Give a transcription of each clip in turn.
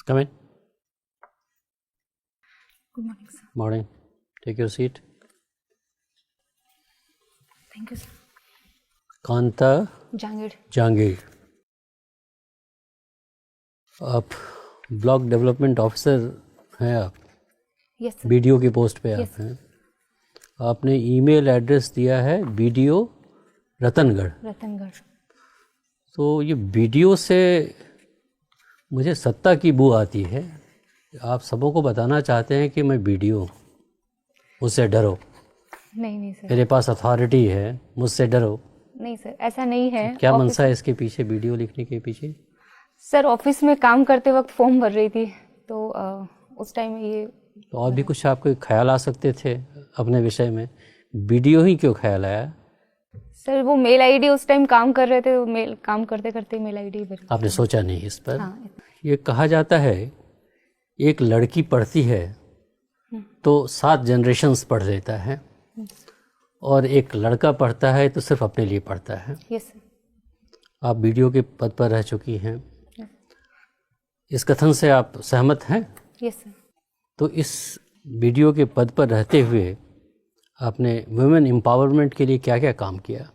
Come in. Good morning, sir. Morning. Take your seat. Thank you, sir. Kanta Jangir. Jahangir, आप block development officer हैं। आप Yes, sir. BDO की post पे Yes. आप हैं। आपने ईमेल एड्रेस दिया है बीडीओ रतनगढ़। रतनगढ़। तो ये बीडीओ से मुझे सत्ता की बू आती है। आप सबों को बताना चाहते हैं कि मैं बीडीओ, मुझसे डरो, नहीं सर। मेरे पास अथॉरिटी है, मुझसे डरो। नहीं सर, ऐसा नहीं है। क्या मनसा है इसके पीछे, बीडीओ लिखने के पीछे? सर ऑफिस में काम करते वक्त फॉर्म भर रही थी तो उस टाइम ये तो और भी कुछ आपको ख्याल आ सकते थे अपने विषय में, बीडीओ ही क्यों ख्याल आया? सर वो मेल आईडी उस टाइम काम कर रहे थे, वो मेल काम करते करते मेल आईडी भर। आपने सोचा नहीं इस पर? हाँ। ये कहा जाता है एक लड़की पढ़ती है तो 7 जनरेशन्स पढ़ लेता है, और एक लड़का पढ़ता है तो सिर्फ अपने लिए पढ़ता है। Yes sir. आप बीडीओ के पद पर रह चुकी हैं, इस कथन से आप सहमत हैं? Yes sir. तो इस बीडीओ के पद पर रहते हुए आपने वुमेन एम्पावरमेंट के लिए क्या क्या काम किया?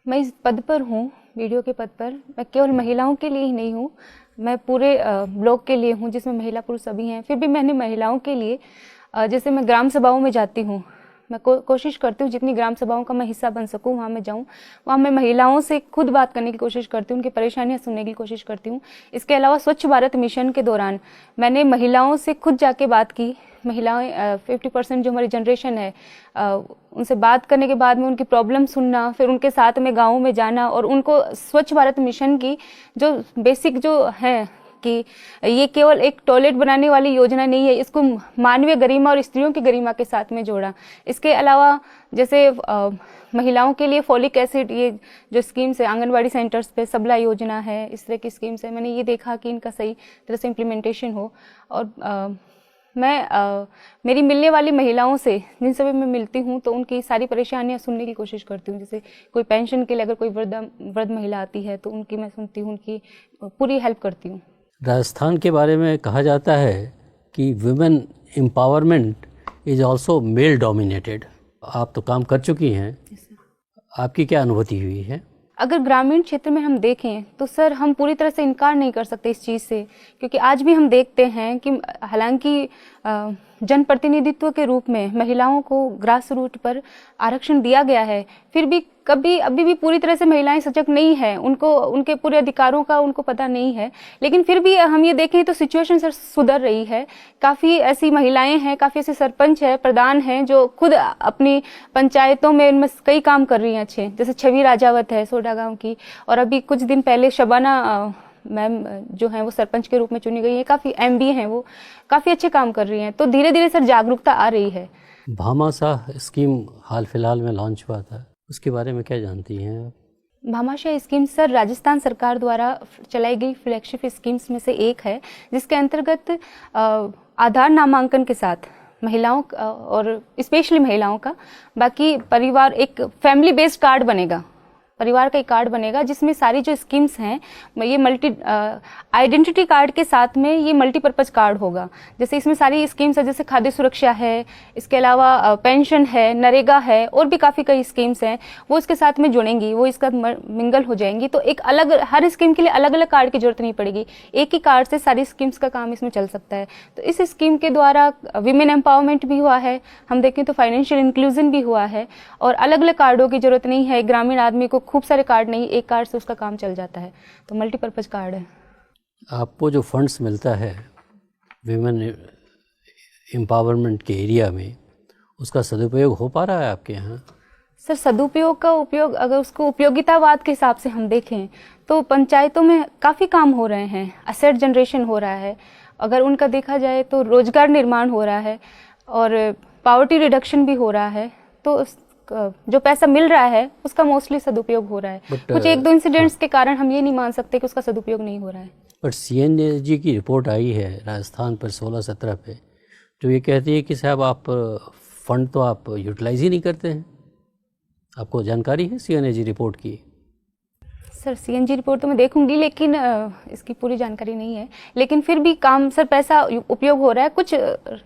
मैं इस पद पर हूँ, वीडियो के पद पर। मैं केवल महिलाओं के लिए ही नहीं हूँ, मैं पूरे ब्लॉक के लिए हूँ जिसमें महिला पुरुष सभी हैं। फिर भी मैंने महिलाओं के लिए जैसे मैं ग्राम सभाओं में जाती हूँ, मैं कोशिश करती हूँ जितनी ग्राम सभाओं का मैं हिस्सा बन सकूँ वहाँ मैं जाऊँ। वहाँ मैं महिलाओं से खुद बात करने की कोशिश करती हूँ, उनकी परेशानियाँ सुनने की कोशिश करती हूँ। इसके अलावा स्वच्छ भारत मिशन के दौरान मैंने महिलाओं से खुद जाके बात की। महिलाएं 50% जो हमारी जनरेशन है, उनसे बात करने के बाद में उनकी प्रॉब्लम सुनना, फिर उनके साथ में गाँव में जाना और उनको स्वच्छ भारत मिशन की जो बेसिक जो है कि ये केवल एक टॉयलेट बनाने वाली योजना नहीं है, इसको मानवीय गरिमा और स्त्रियों की गरिमा के साथ में जोड़ा। इसके अलावा जैसे महिलाओं के लिए फॉलिक एसिड, ये जो स्कीम्स है आंगनवाड़ी सेंटर्स पे सबला योजना है, इस तरह की स्कीम्स है, मैंने ये देखा कि इनका सही तरह से इम्प्लीमेंटेशन हो। और मैं मेरी मिलने वाली महिलाओं से जिनसे भी मैं मिलती हूँ तो उनकी सारी परेशानियाँ सुनने की कोशिश करती हूँ। जैसे कोई पेंशन के लिए अगर कोई वृद्ध महिला आती है तो उनकी मैं सुनती हूँ, उनकी पूरी हेल्प करती हूँ। राजस्थान के बारे में कहा जाता है कि women empowerment is also male dominated. आप तो काम कर चुकी हैं, आपकी क्या अनुभूति हुई है? अगर ग्रामीण क्षेत्र में हम देखें तो सर हम पूरी तरह से इनकार नहीं कर सकते इस चीज़ से, क्योंकि आज भी हम देखते हैं कि हालांकि जनप्रतिनिधित्व के रूप में महिलाओं को ग्रास रूट पर आरक्षण दिया गया है, फिर भी अभी भी पूरी तरह से महिलाएं सजग नहीं है, उनको उनके पूरे अधिकारों का उनको पता नहीं है। लेकिन फिर भी हम ये देखें तो सिचुएशन सर सुधर रही है। काफ़ी ऐसी महिलाएं हैं, काफ़ी ऐसे सरपंच है, प्रधान हैं जो खुद अपनी पंचायतों में इनमें कई काम कर रही हैं अच्छे। जैसे छवि राजावत है सोडा गाँव की, और अभी कुछ दिन पहले शबाना मैम जो हैं वो सरपंच के रूप में चुनी गई है, काफ़ी MB हैं, वो काफ़ी अच्छे काम कर रही हैं। तो धीरे धीरे सर जागरूकता आ रही है। भामाशाह स्कीम हाल फिलहाल में लॉन्च हुआ था, उसके बारे में क्या जानती हैं आप? भामाशाह स्कीम सर राजस्थान सरकार द्वारा चलाई गई फ्लैगशिप स्कीम्स में से एक है, जिसके अंतर्गत आधार नामांकन के साथ महिलाओं और स्पेशली महिलाओं का, बाकी परिवार एक फैमिली बेस्ड कार्ड बनेगा, परिवार का एक कार्ड बनेगा जिसमें सारी जो स्कीम्स हैं, ये मल्टी आइडेंटिटी कार्ड के साथ में ये मल्टीपर्पज़ कार्ड होगा। जैसे इसमें सारी स्कीम्स है, जैसे खाद्य सुरक्षा है, इसके अलावा पेंशन है, नरेगा है, और भी काफ़ी कई स्कीम्स हैं, वो इसके साथ में जुड़ेंगी, वो इसका मिंगल हो जाएंगी। तो एक अलग हर स्कीम के लिए अलग अलग कार्ड की जरूरत नहीं पड़ेगी, एक ही कार्ड से सारी स्कीम्स का काम इसमें चल सकता है। तो इस स्कीम के द्वारा विमेन एम्पावरमेंट भी हुआ है, हम देखें तो फाइनेंशियल इंक्लूजन भी हुआ है, और अलग अलग कार्डों की जरूरत नहीं है। ग्रामीण आदमी को खूब सारे कार्ड नहीं, एक कार्ड से उसका काम चल जाता है, तो मल्टीपर्पज़ कार्ड है। आपको जो फंड्स मिलता है विमेन एम्पावरमेंट के एरिया में, उसका सदुपयोग हो पा रहा है आपके यहाँ? सर सदुपयोग का उपयोग, अगर उसको उपयोगितावाद के हिसाब से हम देखें तो पंचायतों में काफ़ी काम हो रहे हैं, असेट जनरेशन हो रहा है, अगर उनका देखा जाए तो रोजगार निर्माण हो रहा है, और पॉवर्टी रिडक्शन भी हो रहा है। तो जो पैसा मिल रहा है उसका मोस्टली सदुपयोग हो रहा है। कुछ एक दो इंसिडेंट्स के कारण हम ये नहीं मान सकते कि उसका सदुपयोग नहीं हो रहा है। बट CNG की रिपोर्ट आई है राजस्थान पर 16-17 पे, जो ये कहती है कि साहब आप फंड तो आप यूटिलाइज ही नहीं करते हैं। आपको जानकारी है CNG रिपोर्ट की? सर सीएनजी रिपोर्ट तो मैं देखूंगी, लेकिन इसकी पूरी जानकारी नहीं है। लेकिन फिर भी काम सर, पैसा उपयोग हो रहा है, कुछ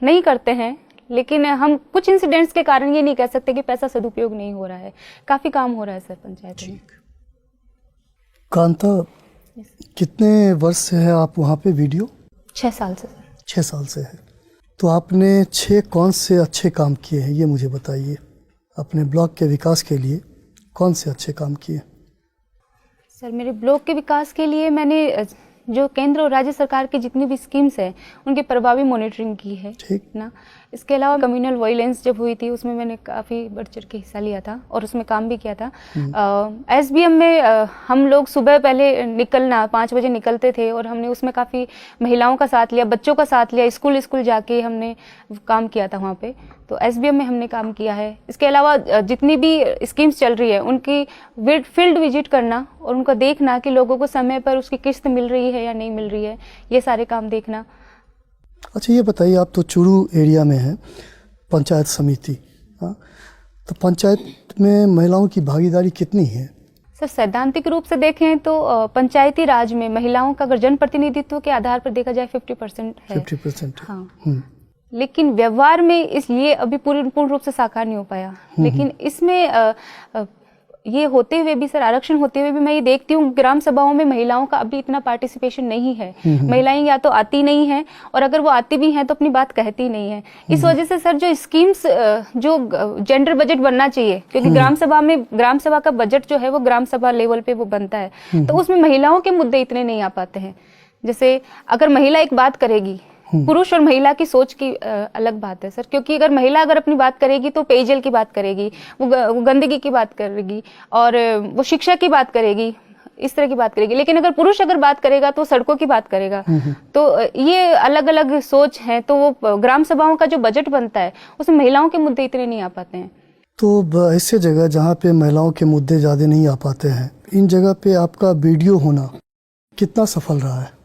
नहीं करते हैं, लेकिन हम कुछ इंसिडेंट्स के कारण ये नहीं कह सकते कि पैसा सदुपयोग नहीं हो रहा है। काफ़ी काम हो रहा है सर पंचायत में। कांता, कितने वर्ष से है आप वहाँ पे वीडियो? 6 साल से सर। 6 साल से है। तो आपने 6 कौन से अच्छे काम किए हैं ये मुझे बताइए। अपने ब्लॉक के विकास के लिए कौन से अच्छे काम किए? सर मेरे ब्लॉक के विकास के लिए मैंने जो केंद्र और राज्य सरकार की जितनी भी स्कीम्स हैं उनकी प्रभावी मॉनिटरिंग की है, ठीक ना। इसके अलावा कम्युनल वायलेंस जब हुई थी उसमें मैंने काफ़ी बढ़ चढ़ के हिस्सा लिया था और उसमें काम भी किया था। एसबीएम में हम लोग सुबह पहले निकलना 5 बजे निकलते थे और हमने उसमें काफ़ी महिलाओं का साथ लिया, बच्चों का साथ लिया, स्कूल जाके हमने काम किया था वहाँ पे। तो एसबीएम में हमने काम किया है। इसके अलावा जितनी भी स्कीम्स चल रही है उनकी फील्ड विजिट करना और उनका देखना कि लोगों को समय पर उसकी किस्त मिल रही है या नहीं मिल रही है, ये सारे काम देखना। अच्छा ये बताइए, आप तो चूरू एरिया में हैं, पंचायत समिति, हाँ, तो पंचायत में महिलाओं की भागीदारी कितनी है? सर सैद्धांतिक रूप से देखें तो पंचायती राज में महिलाओं का अगर जन प्रतिनिधित्व के आधार पर देखा जाए 50% है। 50%। हाँ। लेकिन व्यवहार में इसलिए अभी पूर्ण रूप से साकार नहीं हो पाया। लेकिन इसमें ये होते हुए भी सर, आरक्षण होते हुए भी मैं ये देखती हूँ ग्राम सभाओं में महिलाओं का अभी इतना पार्टिसिपेशन नहीं है। महिलाएं या तो आती नहीं हैं और अगर वो आती भी हैं तो अपनी बात कहती नहीं है। इस वजह से सर जो स्कीम्स, जो जेंडर बजट बनना चाहिए, क्योंकि ग्राम सभा का बजट जो है वो ग्राम सभा लेवल पे वो बनता है, तो उसमें महिलाओं के मुद्दे इतने नहीं आ पाते हैं। जैसे अगर महिला एक बात करेगी, पुरुष और महिला की सोच की अलग बात है सर, क्योंकि अगर महिला अगर अपनी बात करेगी तो पेयजल की बात करेगी, वो गंदगी की बात करेगी और वो शिक्षा की बात करेगी, इस तरह की बात करेगी। लेकिन अगर पुरुष अगर बात करेगा तो सड़कों की बात करेगा। तो ये अलग अलग सोच है। तो वो ग्राम सभाओं का जो बजट बनता है उसमें महिलाओं के मुद्दे इतने नहीं आ पाते हैं। तो ऐसे जगह जहाँ पे महिलाओं के मुद्दे ज़्यादा नहीं आ पाते हैं, इन जगह पे आपका वीडियो होना कितना सफल रहा है?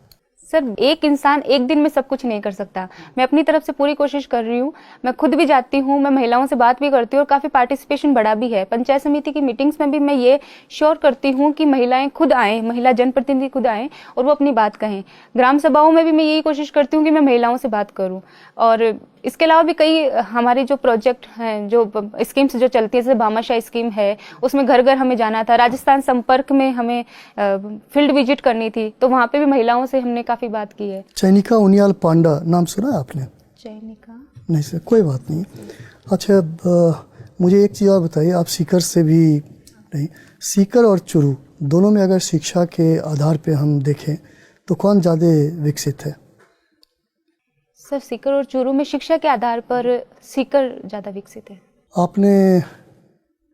सर एक इंसान एक दिन में सब कुछ नहीं कर सकता। मैं अपनी तरफ से पूरी कोशिश कर रही हूँ। मैं खुद भी जाती हूँ, मैं महिलाओं से बात भी करती हूँ और काफ़ी पार्टिसिपेशन बढ़ा भी है। पंचायत समिति की मीटिंग्स में भी मैं ये श्योर करती हूँ कि महिलाएं खुद आएँ, महिला जनप्रतिनिधि खुद आएँ और वो अपनी बात कहें। ग्राम सभाओं में भी मैं यही कोशिश करती हूँ कि मैं महिलाओं से बात करूँ। और इसके अलावा भी कई हमारे जो प्रोजेक्ट हैं, जो स्कीम्स जो चलती है, जैसे भामाशाह स्कीम है, उसमें घर घर हमें जाना था। राजस्थान संपर्क में हमें फील्ड विजिट करनी थी, तो वहाँ पे भी महिलाओं से हमने काफ़ी बात की है। चैनिका उनियाल पांडा नाम सुना है आपने? चैनिका नहीं सर, कोई बात नहीं। अच्छा मुझे एक चीज़ और बताइए, आप सीकर से भी नहीं, सीकर और चूरू दोनों में अगर शिक्षा के आधार पे हम देखें तो कौन ज़्यादा विकसित है? सर सीकर और चूरू में शिक्षा के आधार पर सीकर ज़्यादा विकसित है। आपने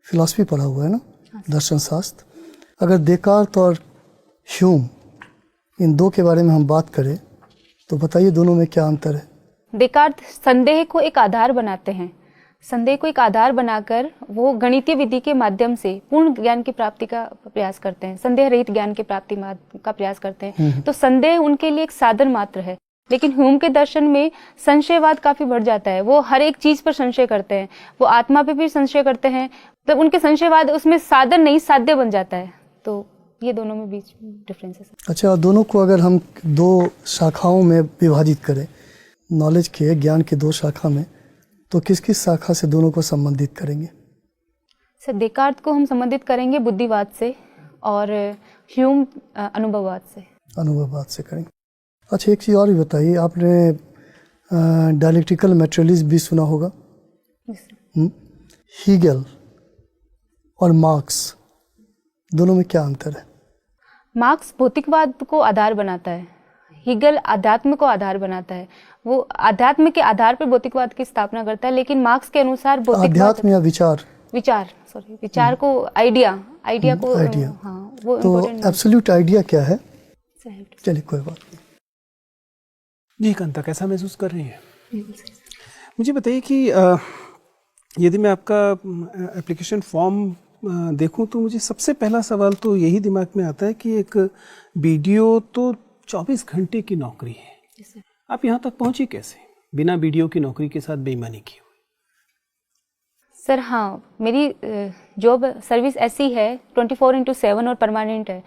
फिलॉसफी पढ़ा हुआ है ना? हाँ, दर्शन शास्त्र। अगर देकार्त और ह्यूम, इन दो के बारे में हम बात करें तो बताइए दोनों में क्या अंतर है? देकार्त संदेह को एक आधार बनाते हैं। संदेह को एक आधार बनाकर वो गणितीय विधि के माध्यम से पूर्ण ज्ञान की प्राप्ति का प्रयास करते हैं, संदेह रहित ज्ञान की प्राप्ति का प्रयास करते हैं। तो संदेह उनके लिए एक साधन मात्र है। लेकिन ह्यूम के दर्शन में संशयवाद काफी बढ़ जाता है। वो हर एक चीज पर संशय करते हैं, वो आत्मा पे भी संशय करते हैं। तो उनके संशयवाद उसमें साधन नहीं साध्य बन जाता है। तो ये दोनों में बीच डिफरेंस है। अच्छा, दोनों को अगर हम 2 शाखाओं में विभाजित करें, नॉलेज के, ज्ञान के 2 शाखा में, तो किस किस शाखा से दोनों को संबंधित करेंगे? सर देकार्त को हम संबंधित करेंगे बुद्धिवाद से और ह्यूम अनुभववाद से। अनुभववाद से करेंगे। अच्छा एक चीज़ और भी बताइए, आपने डायलेक्ट्रिकल मटेरियलिज्म भी सुना होगा? हीगल और मार्क्स, दोनों में क्या अंतर है? मार्क्स भौतिकवाद को आधार बनाता है, हीगल आध्यात्म को आधार बनाता है। वो आध्यात्म के आधार पर भौतिकवाद की स्थापना करता है। लेकिन मार्क्स के अनुसार आध्यात्म या विचार को आइडिया को हाँ, वो तो एब्सोल्यूट आइडिया क्या है? चलिए कोई बात नहीं। जी कांता, कैसा महसूस कर रही हैं? मुझे बताइए कि यदि मैं आपका एप्लीकेशन फॉर्म देखूं तो मुझे सबसे पहला सवाल तो यही दिमाग में आता है कि एक वीडियो तो 24 घंटे की नौकरी है। आप यहाँ तक पहुँची कैसे बिना वीडियो की नौकरी के साथ बेईमानी की? सर हाँ, मेरी जॉब सर्विस ऐसी है 24/7 और परमानेंट है।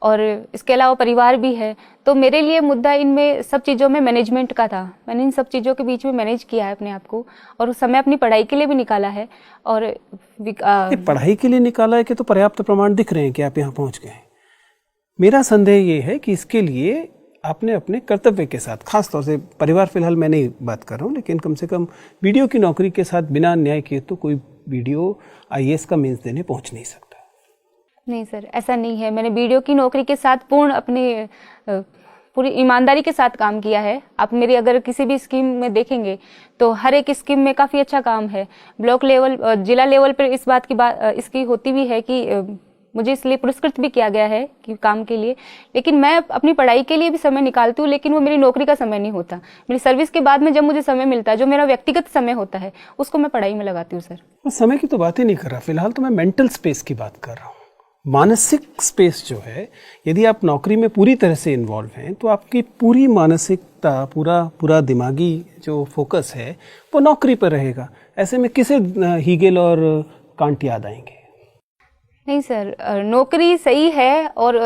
और इसके अलावा परिवार भी है। तो मेरे लिए मुद्दा इनमें सब चीज़ों में मैनेजमेंट का था। मैंने इन सब चीज़ों के बीच में मैनेज किया है अपने आप को, और उस समय अपनी पढ़ाई के लिए भी निकाला है। और पढ़ाई के लिए निकाला है कि तो पर्याप्त प्रमाण दिख रहे हैं कि आप यहाँ पहुँच गए हैं। मेरा संदेह ये है कि इसके लिए आपने अपने कर्तव्य के साथ, खास तौर से परिवार, फिलहाल मैं नहीं बात कर रहा हूँ, लेकिन कम से कम वीडियो की नौकरी के साथ बिना अन्याय किए तो कोई वीडियो IAS का मेंस देने पहुँच नहीं सकता। नहीं सर, ऐसा नहीं है। मैंने वीडियो की नौकरी के साथ पूरी ईमानदारी के साथ काम किया है। आप मेरी अगर किसी भी स्कीम में देखेंगे तो हर एक स्कीम में काफ़ी अच्छा काम है। ब्लॉक लेवल, जिला लेवल पर इस बात की इसकी होती भी है कि मुझे इसलिए पुरस्कृत भी किया गया है कि काम के लिए। लेकिन मैं अपनी पढ़ाई के लिए भी समय निकालती हूँ, लेकिन वो मेरी नौकरी का समय नहीं होता। मेरी सर्विस के बाद में जब मुझे समय मिलता है, जो मेरा व्यक्तिगत समय होता है, उसको मैं पढ़ाई में लगाती हूँ सर। मैं समय की तो बात ही नहीं कर रहा, फिलहाल तो मैं मेंटल स्पेस की बात कर रहा हूँ। मानसिक स्पेस जो है, यदि आप नौकरी में पूरी तरह से इन्वॉल्व हैं तो आपकी पूरी मानसिकता, पूरा दिमागी जो फोकस है वो नौकरी पर रहेगा। ऐसे में किसे हीगेल और कांट याद आएंगे? नहीं सर, नौकरी सही है और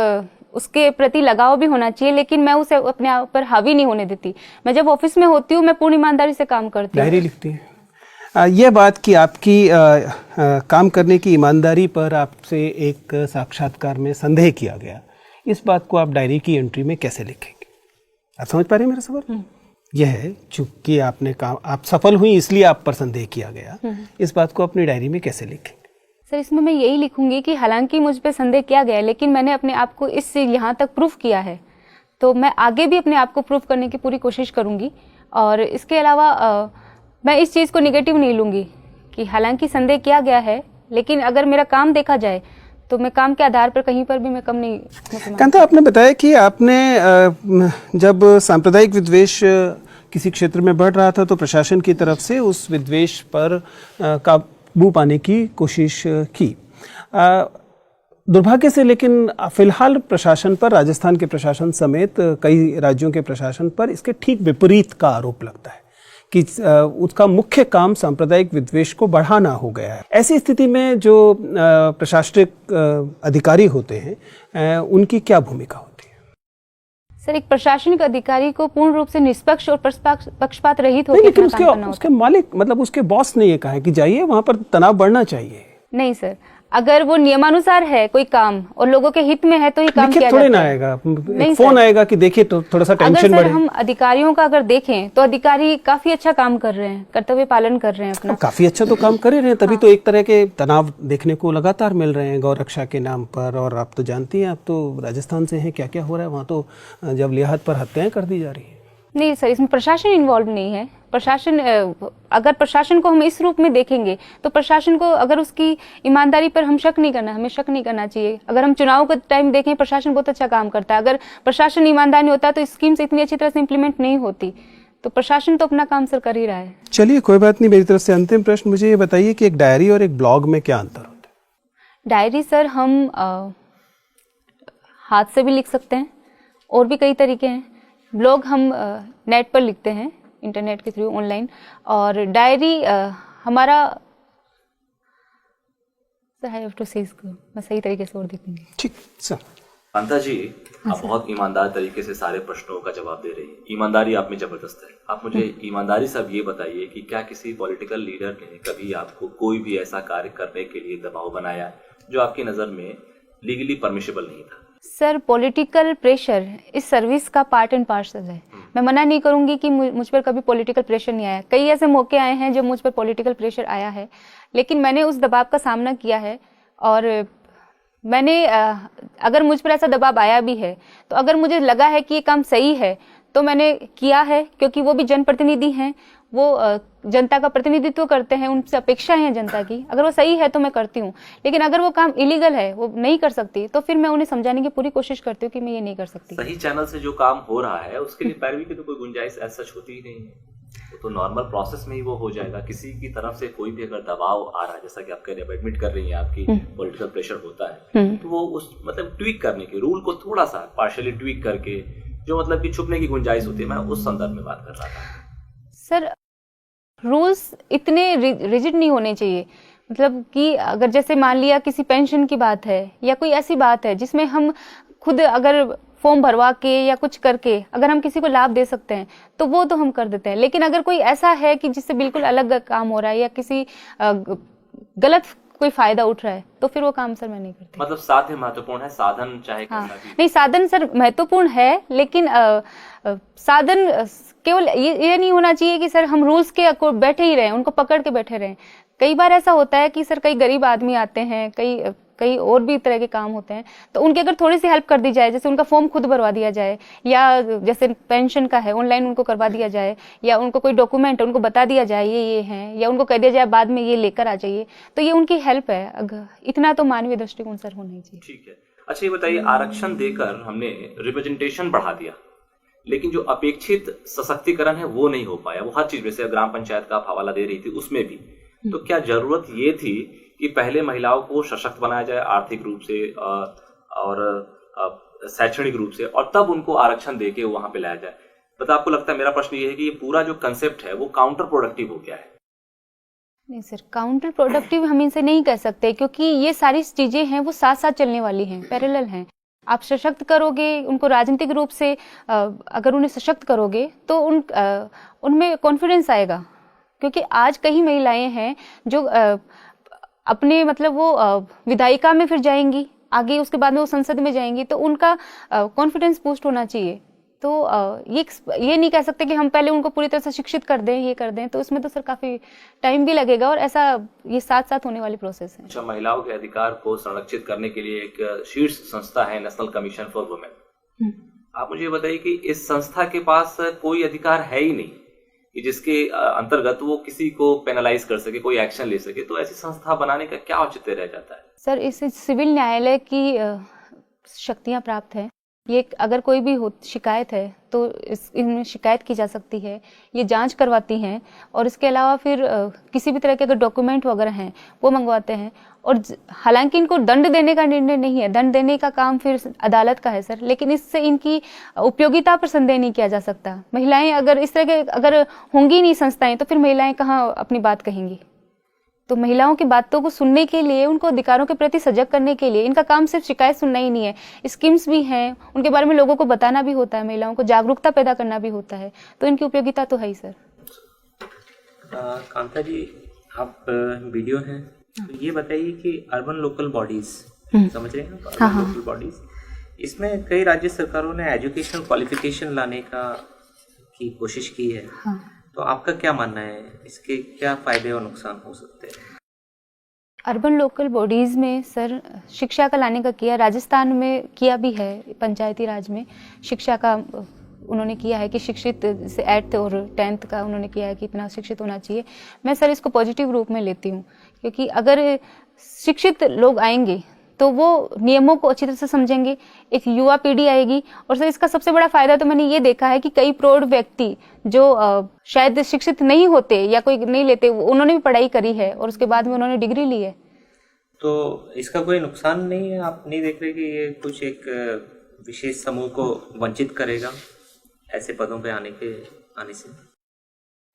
उसके प्रति लगाव भी होना चाहिए, लेकिन मैं उसे अपने आप पर हावी नहीं होने देती। मैं जब ऑफिस में होती हूँ, मैं पूरी ईमानदारी से काम करती हूँ। डायरी लिखती है। यह बात कि आपकी काम करने की ईमानदारी पर आपसे एक साक्षात्कार में संदेह किया गया, इस बात को आप डायरी की एंट्री में कैसे लिखेंगे? आप समझ पा रहे हैं मेरा सवाल? यह है, चूंकि आपने काम, आप सफल हुई इसलिए आप पर संदेह किया गया, इस बात को अपनी डायरी में कैसे लिखेंगे? सर, इसमें मैं यही लिखूंगी कि हालांकि मुझ पे संदेह किया गया है, लेकिन मैंने अपने आप को इससे यहाँ तक प्रूफ किया है, तो मैं आगे भी अपने आप को प्रूफ करने की पूरी कोशिश करूंगी। और इसके अलावा मैं इस चीज़ को निगेटिव नहीं लूंगी कि हालांकि संदेह किया गया है, लेकिन अगर मेरा काम देखा जाए तो मैं काम के आधार पर कहीं पर भी मैं कम नहीं। कांता, आपने बताया कि आपने जब सांप्रदायिक विद्वेष किसी क्षेत्र में बढ़ रहा था तो प्रशासन की तरफ से उस विद्वेष पर काबू पाने की कोशिश की। दुर्भाग्य से लेकिन फिलहाल प्रशासन पर, राजस्थान के प्रशासन समेत कई राज्यों के प्रशासन पर इसके ठीक विपरीत का आरोप लगता है कि उसका मुख्य काम सांप्रदायिक विद्वेष को बढ़ाना हो गया है। ऐसी स्थिति में जो प्रशासनिक अधिकारी होते हैं, उनकी क्या भूमिका होती है? सर, एक प्रशासनिक अधिकारी को पूर्ण रूप से निष्पक्ष और पक्षपात रहित होकर लेकिन उसके मालिक, मतलब उसके बॉस ने ये कहा है कि जाइए, वहां पर तनाव बढ़ना चाहिए। नहीं सर, अगर वो नियमानुसार है कोई काम और लोगों के हित में है तो ये काम किया जाता है। थोड़े ना आएगा, फोन आएगा कि देखिए तो थोड़ा सा टेंशन बढ़े। हम अधिकारियों का अगर देखें तो अधिकारी काफी अच्छा काम कर रहे हैं, कर्तव्य पालन कर रहे हैं अपना। काफी अच्छा तो काम कर रहे हैं, तभी तो एक तरह के तनाव देखने को लगातार मिल रहे हैं गौ रक्षा के नाम पर। और आप तो जानती हैं, आप तो राजस्थान से हैं, क्या क्या हो रहा है वहाँ तो जब लिहाज पर हत्याएं कर दी जा रही है। नहीं सर, इसमें प्रशासन इन्वॉल्व नहीं है। प्रशासन, अगर प्रशासन को हम इस रूप में देखेंगे तो प्रशासन को, अगर उसकी ईमानदारी पर हमें शक नहीं करना चाहिए। अगर हम चुनाव का टाइम देखें, प्रशासन बहुत अच्छा काम करता है। अगर प्रशासन ईमानदार नहीं होता तो स्कीम्स इतनी अच्छी तरह से इम्प्लीमेंट नहीं होती। तो प्रशासन तो अपना काम सर कर ही रहा है। चलिए, कोई बात नहीं। मेरी तरफ से अंतिम प्रश्न, मुझे ये बताइए कि एक डायरी और एक ब्लॉग में क्या अंतर होता है? डायरी सर हम हाथ से भी लिख सकते हैं, और भी कई तरीके हैं। ब्लॉग हम नेट पर लिखते हैं, इंटरनेट के थ्रू, ऑनलाइन। और डायरी हमारा, सर आई हैव टू से इसको मैं सही तरीके से और देखूंगी। ठीक सर। कांता जी, आप बहुत ईमानदार तरीके से सारे प्रश्नों का जवाब दे रही हैं। ईमानदारी आप में जबरदस्त है। आप मुझे ईमानदारी से अब ये बताइए कि क्या किसी पॉलिटिकल लीडर ने कभी आपको कोई भी ऐसा कार्य करने के लिए दबाव बनाया जो आपकी नज़र में लीगली परमिशेबल नहीं था? सर, पॉलिटिकल प्रेशर इस सर्विस का पार्ट एंड पार्सल है। मैं मना नहीं करूंगी कि मुझ पर कभी पॉलिटिकल प्रेशर नहीं आया। कई ऐसे मौके आए हैं जब मुझ पर पॉलिटिकल प्रेशर आया है, लेकिन मैंने उस दबाव का सामना किया है। और मैंने अगर मुझ पर ऐसा दबाव आया भी है तो अगर मुझे लगा है कि ये काम सही है तो मैंने किया है, क्योंकि वो भी जनप्रतिनिधि हैं, वो जनता का प्रतिनिधित्व करते हैं, उनसे अपेक्षा है जनता की। अगर वो सही है तो मैं करती हूँ, लेकिन अगर वो काम इलीगल है, वो नहीं कर सकती, तो फिर मैं उन्हें समझाने की पूरी कोशिश करती हूँ कि मैं ये नहीं कर सकती। सही चैनल से जो काम हो रहा है उसके लिए पैरवी की तो कोई गुंजाइश ऐसा होती ही नहीं है। तो नॉर्मल प्रोसेस में ही वो हो जाएगा। किसी की तरफ से कोई भी अगर दबाव आ रहा है, जैसा कि आप कह रहे हैं, एडमिट कर रही हैं आपकी पॉलिटिकल प्रेशर होता है, तो वो उस मतलब ट्वीक करने के, रूल को थोड़ा सा पार्शियली ट्वीक करके, जो मतलब कि छुपने की गुंजाइश होती है, मैं उस संदर्भ में बात कर रहा था। सर, रूल्स इतने रिजिड नहीं होने चाहिए। मतलब कि अगर जैसे मान लिया किसी पेंशन की बात है या कोई ऐसी बात है जिसमें हम खुद अगर फॉर्म भरवा के या कुछ करके अगर हम किसी को लाभ दे सकते हैं तो वो तो हम कर देते हैं, लेकिन अगर कोई ऐसा है कि जिससे बिल्कुल अलग काम हो रहा है या किसी गलत कोई फायदा उठ रहा है तो फिर वो काम सर मैं नहीं करती। मतलब साध्य महत्वपूर्ण है, साधन चाहे हाँ, कैसा भी। नहीं साधन सर महत्वपूर्ण है, लेकिन साधन केवल ये नहीं होना चाहिए कि सर हम रूल्स के बैठे ही रहें, उनको पकड़ के बैठे रहें। कई बार ऐसा होता है कि सर कई गरीब आदमी आते हैं, कई और भी तरह के काम होते हैं, तो उनकी अगर थोड़ी सी हेल्प कर दी जाए, जैसे उनका फॉर्म खुद भरवा दिया जाए, या जैसे पेंशन का है ऑनलाइन उनको करवा दिया जाए, या उनको कोई डॉक्यूमेंट उनको बता दिया जाए ये हैं, या उनको कह दिया जाए बाद में ये लेकर आ जाइए, तो ये उनकी हेल्प है। अगर इतना तो मानवीय दृष्टिकोण सर होना ही चाहिए। ठीक है। अच्छा ये बताइए, आरक्षण देकर हमने रिप्रेजेंटेशन बढ़ा दिया, लेकिन जो अपेक्षित सशक्तिकरण है वो नहीं हो पाया। वो हर चीज, जैसे ग्राम पंचायत का आप हवाला दे रही थी उसमें भी, तो क्या जरूरत ये थी कि पहले महिलाओं को सशक्त बनाया जाए आर्थिक रूप से और शैक्षणिक रूप से, और तब उनको आरक्षण देके वहां पे लाया जाए? मतलब आपको लगता है, मेरा प्रश्न ये है कि ये पूरा जो कंसेप्ट है वो काउंटर प्रोडक्टिव हो गया है? नहीं सर, काउंटर प्रोडक्टिव हम इनसे नहीं कह सकते, क्योंकि ये सारी चीजें हैं वो साथ साथ चलने वाली हैं, पैरेलल हैं। आप सशक्त करोगे उनको राजनीतिक रूप से, अगर उन्हें सशक्त करोगे तो उनमें कॉन्फिडेंस आएगा, क्योंकि आज कई महिलाएं हैं जो अपने मतलब वो विधायिका में फिर जाएंगी आगे, उसके बाद में वो संसद में जाएंगी, तो उनका कॉन्फिडेंस बूस्ट होना चाहिए। तो ये नहीं कह सकते कि हम पहले उनको पूरी तरह से शिक्षित कर दें, ये कर दें, तो इसमें तो सर काफी टाइम भी लगेगा, और ऐसा ये साथ साथ होने वाली प्रोसेस है। अच्छा, महिलाओं के अधिकार को संरक्षित करने के लिए एक शीर्ष संस्था है नेशनल कमीशन फॉर वुमेन। आप मुझे बताइए कि इस संस्था के पास कोई अधिकार है ही नहीं कि जिसके अंतर्गत वो किसी को पेनलाइज कर सके, कोई एक्शन ले सके, तो ऐसी संस्था बनाने का क्या औचित्य रह जाता है? सर, इस सिविल न्यायालय की शक्तियां प्राप्त है। ये अगर कोई भी शिकायत है तो इनमें शिकायत की जा सकती है, ये जांच करवाती हैं, और इसके अलावा फिर किसी भी तरह के अगर डॉक्यूमेंट वगैरह हैं वो मंगवाते हैं। और हालांकि इनको दंड देने का निर्णय नहीं है, दंड देने का काम फिर अदालत का है सर, लेकिन इससे इनकी उपयोगिता पर संदेह नहीं किया जा सकता। महिलाएं अगर इस तरह के अगर होंगी नहीं संस्थाएं, तो फिर महिलाएं कहाँ अपनी बात कहेंगी? तो महिलाओं की बातों को सुनने के लिए, उनको अधिकारों के प्रति सजग करने के लिए, इनका काम सिर्फ शिकायत सुनना ही नहीं है, स्कीम्स भी हैं, उनके बारे में लोगों को बताना भी होता है, महिलाओं को जागरूकता पैदा करना भी होता है, तो इनकी उपयोगिता तो है ही सर। कांता जी, आप वीडियो हैं, तो ये बताइए कि अर्बन लोकल बॉडीज, समझ रहे हैं आप? अर्बन लोकल बॉडीज, इसमें कई राज्य सरकारों ने एजुकेशनल क्वालिफिकेशन लाने की कोशिश की है। तो आपका क्या मानना है, इसके क्या फायदे और नुकसान हो सकते हैं? अर्बन लोकल बॉडीज में सर शिक्षा का लाने का किया, राजस्थान में किया भी है, पंचायती राज में शिक्षा का उन्होंने किया है कि शिक्षित से 8th और 10th का उन्होंने किया है कि इतना शिक्षित होना चाहिए। मैं सर इसको पॉजिटिव रूप में लेती हूँ, क्योंकि अगर शिक्षित लोग आएंगे तो वो नियमों को अच्छी तरह से समझेंगे, एक युवा पीढ़ी आएगी। और सर इसका सबसे बड़ा फायदा तो मैंने ये देखा है कि कई प्रौढ़ व्यक्ति जो शायद शिक्षित नहीं होते या कोई नहीं लेते, उन्होंने भी पढ़ाई करी है और उसके बाद में उन्होंने डिग्री ली है। तो इसका कोई नुकसान नहीं है? आप नहीं देख रहे कि ये कुछ एक विशेष समूह को वंचित करेगा ऐसे पदों पे आने से?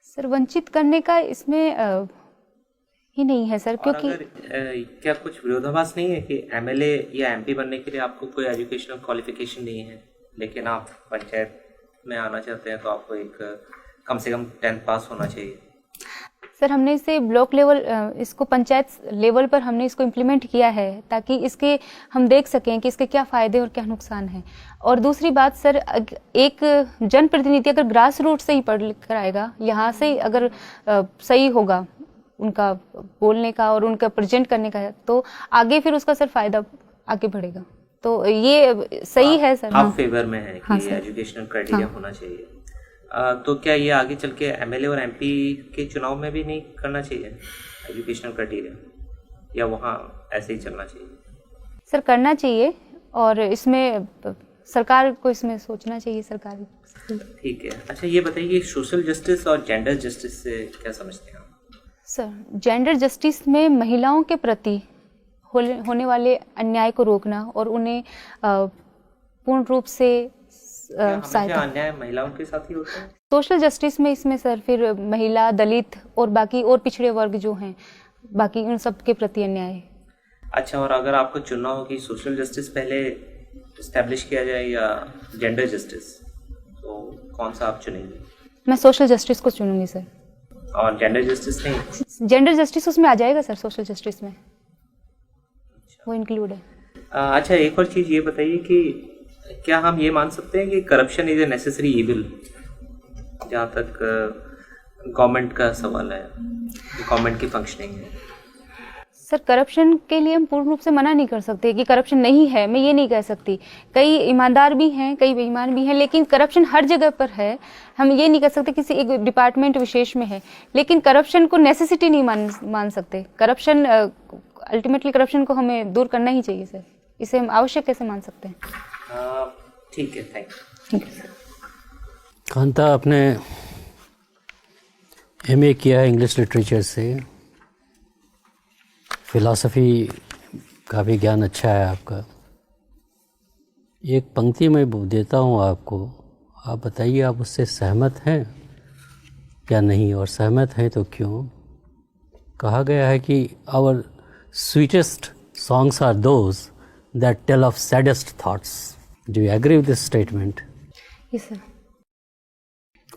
सर वंचित करने का इसमें ही नहीं है सर, क्योंकि क्या कुछ विरोधाभास नहीं है कि एमएलए या एमपी बनने के लिए आपको कोई एजुकेशनल क्वालिफिकेशन नहीं है, लेकिन आप पंचायत में आना चाहते हैं तो आपको एक कम से कम 10th पास होना चाहिए? सर हमने इसे ब्लॉक लेवल, इसको पंचायत लेवल पर हमने इसको इम्प्लीमेंट किया है ताकि इसके हम देख सकें कि इसके क्या फ़ायदे और क्या नुकसान हैं। और दूसरी बात सर, एक जनप्रतिनिधि अगर ग्रास रूट से ही पढ़ लिख कर आएगा, यहाँ से अगर सही होगा उनका बोलने का और उनका प्रेजेंट करने का, तो आगे फिर उसका सर फायदा आगे बढ़ेगा। तो ये सही है सर। आप फेवर में है कि एजुकेशनल क्राइटेरिया होना चाहिए। तो क्या ये आगे चल के एमएलए और एमपी के चुनाव में भी नहीं करना चाहिए एजुकेशनल क्राइटेरिया, या वहाँ ऐसे ही चलना चाहिए? सर करना चाहिए, और इसमें सरकार को इसमें सोचना चाहिए, सरकार। ठीक है। अच्छा ये बताइए, सोशल जस्टिस और जेंडर जस्टिस से क्या समझते हैं आप? सर जेंडर जस्टिस में महिलाओं के प्रति होने वाले अन्याय को रोकना और उन्हें पूर्ण रूप से सहायता। अन्याय महिलाओं के साथ ही होता है? सोशल जस्टिस में इसमें सर फिर महिला, दलित और बाकी और पिछड़े वर्ग जो हैं, बाकी उन सब के प्रति अन्याय है। अच्छा, और अगर आपको चुनना हो कि सोशल जस्टिस पहले इस्टेब्लिश किया जाए या जेंडर जस्टिस, तो कौन सा आप चुनेंगे? मैं सोशल जस्टिस को चुनूंगी सर। और जेंडर जस्टिस नहीं? जेंडर जस्टिस उसमें आ जाएगा सर, सोशल जस्टिस में वो इंक्लूड है। अच्छा, एक और चीज़ ये बताइए कि क्या हम ये मान सकते हैं कि corruption is a necessary evil, जहाँ तक गवर्नमेंट का सवाल है, गवर्नमेंट की फंक्शनिंग है? सर करप्शन के लिए हम पूर्ण रूप से मना नहीं कर सकते कि करप्शन नहीं है, मैं ये नहीं कह सकती। कई ईमानदार भी हैं, कई बेईमान भी हैं, लेकिन करप्शन हर जगह पर है। हम ये नहीं कह सकते किसी एक डिपार्टमेंट विशेष में है, लेकिन करप्शन को नेसेसिटी नहीं मान सकते। करप्शन अल्टीमेटली करप्शन को हमें दूर करना ही चाहिए सर, इसे हम आवश्यक कैसे मान सकते हैं? ठीक है, थैंक ठीक है सर। कांता, आपने एमए किया है इंग्लिश लिटरेचर से, फिलॉसफी का भी ज्ञान अच्छा है आपका। एक पंक्ति मैं देता हूँ आपको, आप बताइए आप उससे सहमत हैं या नहीं, और सहमत हैं तो क्यों। कहा गया है कि our sweetest songs are those that tell of saddest thoughts. Do you agree with this statement? Yes sir.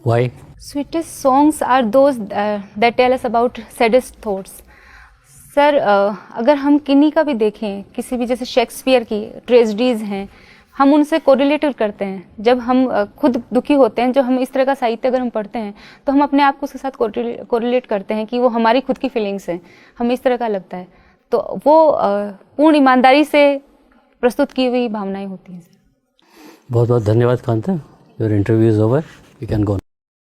Why? Sweetest songs are those that tell us about saddest thoughts. Sir अगर हम किन्हीं का भी देखें, किसी भी, जैसे शेक्सपियर की ट्रेजेडीज़ हैं, हम उनसे कोरिलेट करते हैं। जब हम खुद दुखी होते हैं, जो हम इस तरह का साहित्य अगर हम पढ़ते हैं, तो हम अपने आप को उसके साथ कोरिलेट करते हैं कि वो हमारी खुद की फीलिंग्स हैं, हमें इस तरह का लगता है। तो वो पूर्ण ईमानदारी से प्रस्तुत की हुई भावनाएं होती हैं सर। बहुत बहुत धन्यवाद Kanta. Your interview is over, you can go.